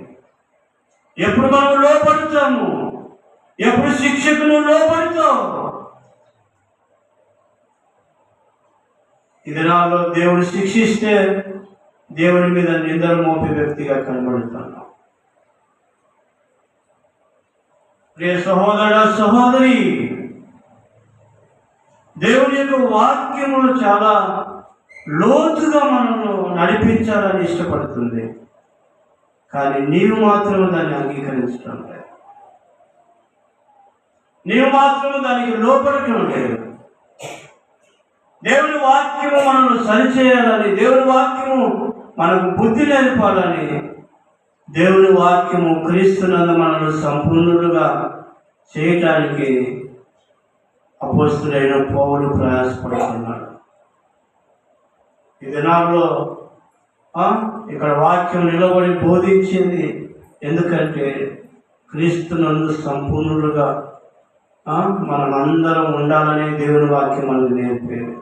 ఎప్పుడు మనం లోపడతాము? ఎప్పుడు శిక్షకు నువ్వు లోపడతావు? ఈ దినాల్లో దేవుడు శిక్షిస్తే దేవుని మీద నిందలు మోపే వ్యక్తిగా కనబడుతున్నావు. ప్రియ సహోదర సహోదరి, దేవుని యొక్క వాక్యములు చాలా లోతుగా మనను నడిపించాలని ఇష్టపడుతుంది. కానీ నీవు మాత్రం దాన్ని అంగీకరించడం లేదు. నీవు మాత్రం దానికి లోపడటం లేదు. దేవుని వాక్యము మనల్ని సరిచేయాలని, దేవుని వాక్యము మనకు బుద్ధి నేర్పాలని, దేవుని వాక్యము క్రీస్తునందు మనల్ని సంపూర్ణులుగా చేయటానికి అపోస్తుడైన పౌలు ప్రయాసపడుతున్నాడు. ఈ దినాల్లో ఇక్కడ వాక్యం నిలబడి బోధించింది ఎందుకంటే క్రీస్తునందు సంపూర్ణులుగా మనం అందరం ఉండాలని దేవుని వాక్యం మనకు నేర్పేది.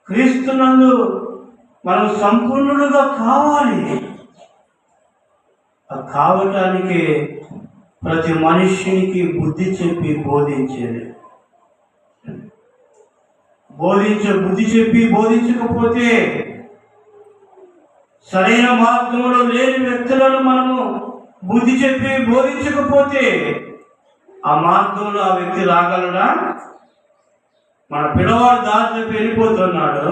క్రీస్తునందు మనం సంపూర్ణులుగా కావాలి. కావటానికి ప్రతి మనిషికి బుద్ధి చెప్పి బోధించేది. బుద్ధి చెప్పి బోధించకపోతే, సరైన మార్గంలో లేని వ్యక్తులను మనము బుద్ధి చెప్పి బోధించకపోతే ఆ మార్గంలో ఆ వ్యక్తి రాగలడా? మన పిల్లవాడు దారి చెప్పి వెళ్ళిపోతున్నాడు,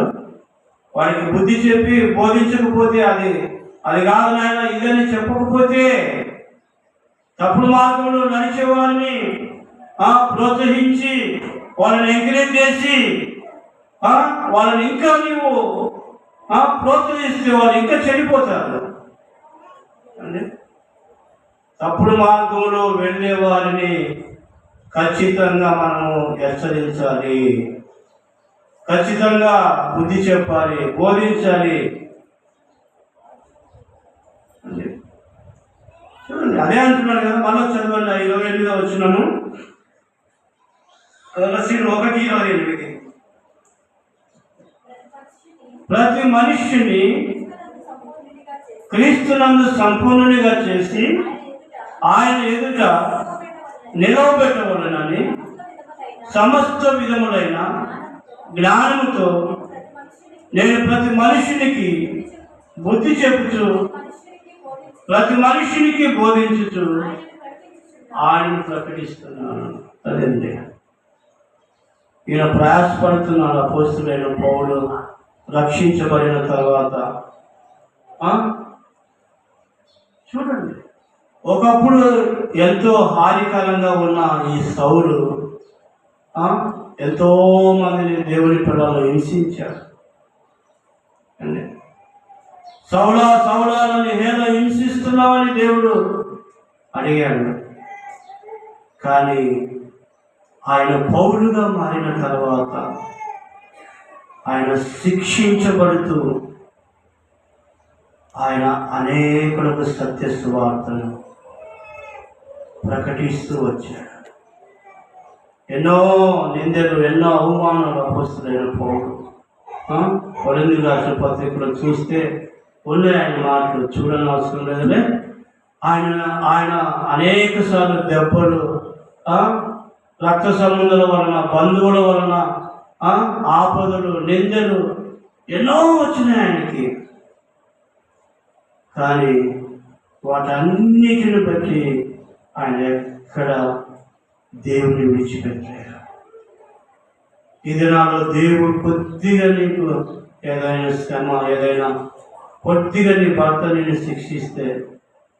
వాడికి బుద్ధి చెప్పి బోధించకపోతే అది కాదు నాయన ఇదని చెప్పకపోతే, తప్పుడు మార్గంలో నడిచే వారిని ప్రోత్సహించి వాళ్ళని ఎంకరేజ్ చేసి వాళ్ళని ఇంకా నీవు ప్రోత్సహిస్తే వాళ్ళు ఇంకా చెడిపోతారు. తప్పుడు మార్గంలో వెళ్ళే వారిని ఖచ్చితంగా మనము హెచ్చరించాలి, ఖచ్చితంగా బుద్ధి చెప్పాలి, బోధించాలి. చూడండి, అదే అంటున్నాడు కదా. మళ్ళీ చదవండి 28వ వచనము, 1:28. ప్రతి మనిషిని క్రీస్తునందు సంపూర్ణునిగా చేసి ఆయన ఎదుట నిలవబెట్టవలనని సమస్త విధములైన జ్ఞానముతో నేను ప్రతి మనిషినికి బుద్ధి చెబుతూ ప్రతి మనిషినికి బోధించుతూ ఆయన ప్రకటిస్తున్నాను. అదండి ఈయన ప్రయాసపడుతున్నాడు. అపోస్తులైన పౌలు రక్షించబడిన తర్వాత చూడండి, ఒకప్పుడు ఎంతో హానికరంగా ఉన్న ఈ సౌలు ఎంతో మందిని దేవుని పిల్లలు హింసించాడు. సౌలా సౌలాలని ఏదో హింసిస్తున్నామని దేవుడు అడిగాడు. కానీ ఆయన పౌలుగా మారిన తర్వాత ఆయన శిక్షించబడుతూ ఆయన అనేకులకు సత్య సువార్తను ప్రకటిస్తూ వచ్చాడు. ఎన్నో నిందలు, ఎన్నో అవమానాలు అపోస్తులైన పౌలు. కొరింథీ రాసిన పత్రికలో చూస్తే ఉన్నాయి ఆయన మాటలు, చూడని అవసరం లేదులే. ఆయన అనేక సార్లు దెబ్బలు, రక్త సంబంధాల వలన, బంధువుల వలన ఆపదలు, నిందలు ఎన్నో వచ్చినాయి ఆయనకి. కానీ వాటన్నిటిని బట్టి ఆయన ఎక్కడ దేవుని విడిచిపెట్టారు. ఈ దినాల్లో దేవుడు కొద్దిగా నీకు ఏదైనా శ్రమ, ఏదైనా కొద్దిగా నీ భర్త నిన్ను శిక్షిస్తే,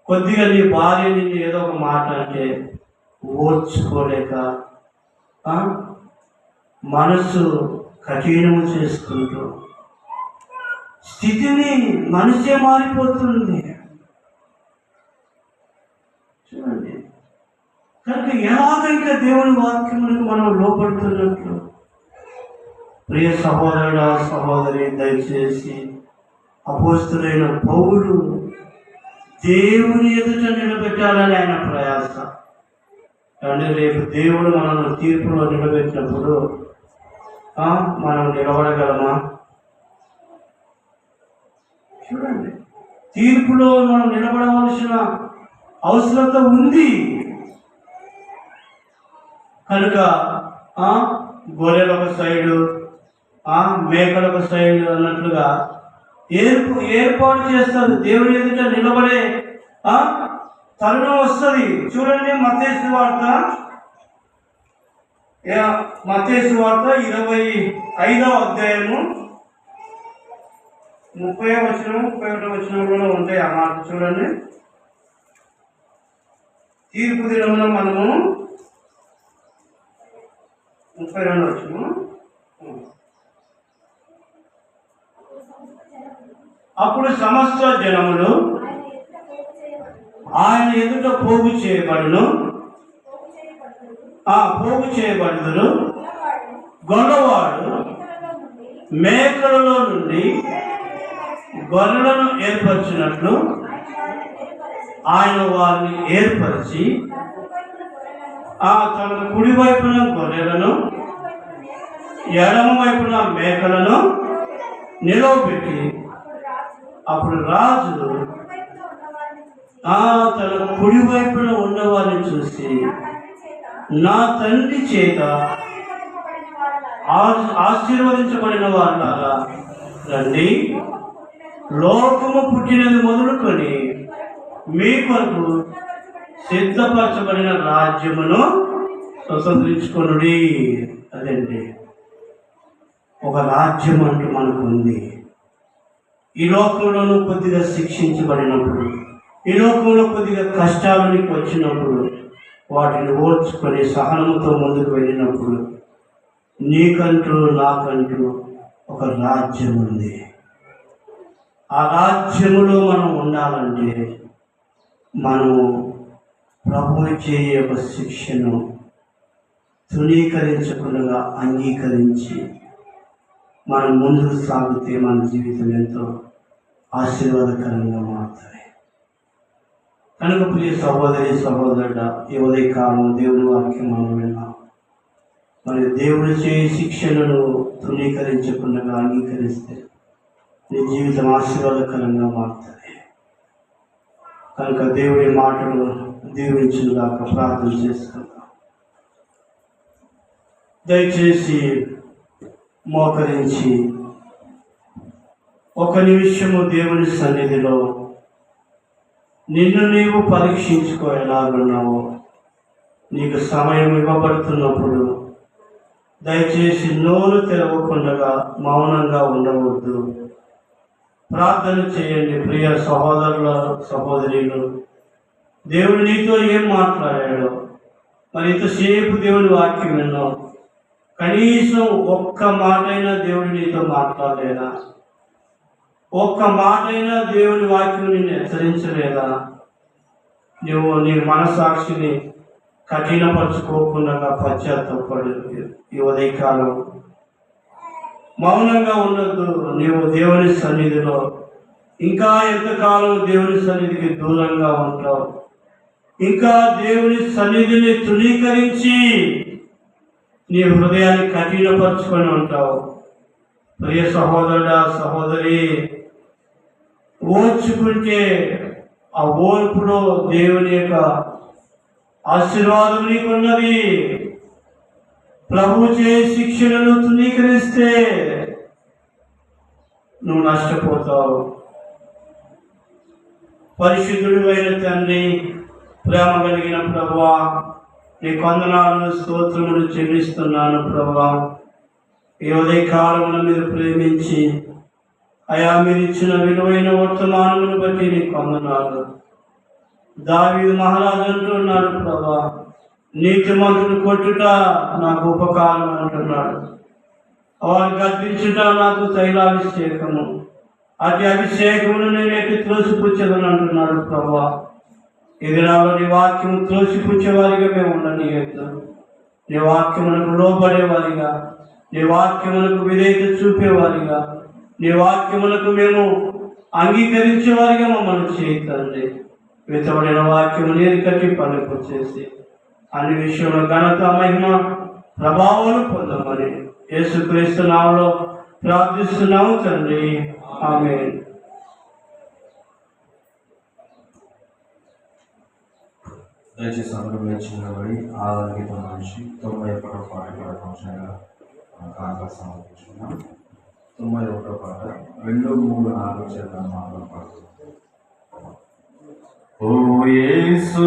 కొద్దిగా నీ భార్య నిన్ను ఏదో ఒక మాట అంటే ఓర్చుకోలేక మనసు కఠినము చేసుకుంటూ స్థితిని మనసే మారిపోతుంది. చూడండి, కనుక ఎలాగైతే దేవుని వాక్యములకు మనం లోపడుతున్నట్లు, ప్రియ సహోదరుడా సహోదరి, దయచేసి అపోస్తులైన పౌలు దేవుని ఎదుట నిలబెట్టాలని ఆయన ప్రయాస. కానీ రేపు దేవుడు మనల్ని తీర్పులో నిలబెట్టినప్పుడు మనం నిలబడగలమా? చూడండి, తీర్పులో మనం నిలబడవలసిన అవసరత ఉంది. కనుక గొర్రెలు ఒక సైడు, మేకలు ఒక సైడు అన్నట్లుగా ఏర్పాటు చేస్తారు. దేవుని ఎదుట నిలబడే తరుణం వస్తుంది. చూడండి, మత్తయి సువార్త 25వ అధ్యాయము 30వ వచనం 31వ వచనంలో ఉంటాయి ఆ మాట. చూడండి, తీర్పు దినమున మనము 32వ వచనం, అప్పుడు సమస్త జనములు ఆయన ఎదుట పోగు చేయబడును, పోగు చేయబడుదురు. గొల్లవాడు మేకలలో నుండి గొర్రెలను ఏర్పరిచినట్లు ఆయన వారిని ఏర్పరిచి తన కుడి వైపున గొర్రెలను ఎడమ వైపున మేకలను నిలవబెట్టి, అప్పుడు రాజు తన కుడి వైపున ఉన్నవారిని చూసి, నా తండ్రి చేత ఆశీర్వదించబడిన వారులారా రండి, లోకము పుట్టినది మొదలుకొని మీ కొరకు సిద్ధపరచబడిన రాజ్యమును స్వతంత్రించుకొనుడి. అదండి, ఒక రాజ్యం అంటూ మనకు ఉంది. ఈ లోకంలోనూ కొద్దిగా శిక్షించబడినప్పుడు, ఈ లోకంలో కొద్దిగా కష్టాలకు వచ్చినప్పుడు వాటిని ఓర్చుకొని సహనముతో ముందుకు వెళ్ళినప్పుడు నీకంటూ నాకంటూ ఒక రాజ్యం ఉంది. ఆ రాజ్యములో మనం ఉండాలంటే మనము ప్రభువు చేయే ఒక శిక్షను తృణీకరించకుండా అంగీకరించి మనం ముందుకు సాగితే మన జీవితం ఎంతో ఆశీర్వాదకరంగా మారుతుంది. కనుక ప్రియ సహోదరి సహోదరుడా, ఈ ఉదయకాలం దేవుని వాక్యం మనం విన్నాం. మరి దేవుడు చేయ శిక్షలను తృణీకరించకుండా అంగీకరిస్తే నీ జీవితం ఆశీర్వాదకరంగా మారుతుంది. కనుక దేవుడి మాటలు దీవించుగాక ప్రార్థన చేసుకుందాం. దయచేసి మోకరించి ఒక నిమిషము దేవుని సన్నిధిలో నిన్ను నీవు పరీక్షించుకో. ఎలాగున్నావో నీకు సమయం ఇవ్వబడుతున్నప్పుడు దయచేసి నోరు తెరవకుండా మౌనంగా ఉండవద్దు. ప్రార్థన చేయండి. ప్రియ సహోదరుల సహోదరులు, దేవుడు నీతో ఏం మాట్లాడాడో, మరి ఇంతసేపు దేవుని వాక్యం విన్నావు, కనీసం ఒక్క మాటైనా దేవుడు నీతో మాట్లాడలేదా? ఒక్క మాటైనా దేవుని వాక్యం నిన్ను హెచ్చరించలేదా? నువ్వు నీ మనసాక్షిని కఠినపరచుకోకుండా పశ్చాత్తపడు. ఈ ఉదయకాలం మౌనంగా ఉండద్దు. నీవు దేవుని సన్నిధిలో ఇంకా ఎంతకాలం దేవుని సన్నిధికి దూరంగా ఉంటావు? ఇంకా దేవుని సన్నిధిని తృణీకరించి నీ హృదయాన్ని కఠినపరుచుకొని ఉంటావు. ప్రియ సహోదరుడా సహోదరి, ఓర్చుకుంటే ఆ ఓర్పులో దేవుని యొక్క ఆశీర్వాదం నీకున్నది. ప్రభువు చే శిక్షలను తృణీకరిస్తే నువ్వు నష్టపోతావు. పరిశుద్ధుడు అయిన తండ్రి, ప్రేమ కలిగిన ప్రభువా, నీ వందనాలు స్తోత్రములు చెల్లిస్తున్నాను ప్రభువా. ఈ ఉదయకాలమున మీరు ప్రేమించి అయా మీరు ఇచ్చిన విలువైన వర్తమానమును బట్టి నీకు వందనాలు. దావీదు మహారాజు అంటున్నాడు ప్రభువా, నీతిమంతుడు కొట్టుట నాకు ఉపకారం అంటున్నాడు, వారు గర్పించుట నాకు తైలాభిషేకము, అతి అభిషేకమును నేను ఎట్టి త్రోసిపుచ్చదని అంటున్నాడు ప్రభువా. ఇది నాలో నీ వాక్యము త్రోసిపుచ్చేవారిగా మేము ఉండనీయద్దు. నీ వాక్యమునకు లోబడేవారిగా, నీ వాక్యమునకు విధేయత చూపేవారిగా, నీ వాక్యమునకు మేము అంగీకరించేవారిగా మమ్మల్ని చేయండి. వితబడిన వాక్యము నీరు కట్టి పలుకు చేసి అన్ని విషయంలో ఘనత మహిమ ప్రభావాలు పొందమని యేసుక్రీస్తు నామములో ప్రార్థిస్తున్నాము తండ్రి. ఆమేన్. దయచేసి అందరూ లేచి నిలబడి ఆదరణ గీతం నుంచి 91వ పాట కూడా ఫంక్షన్గా కానుక సమర్పించుకున్నాం. 91వ పాట 2, 3, 4 చేద్దాం మాత్రం పాడుతుంది. ఓ యేసు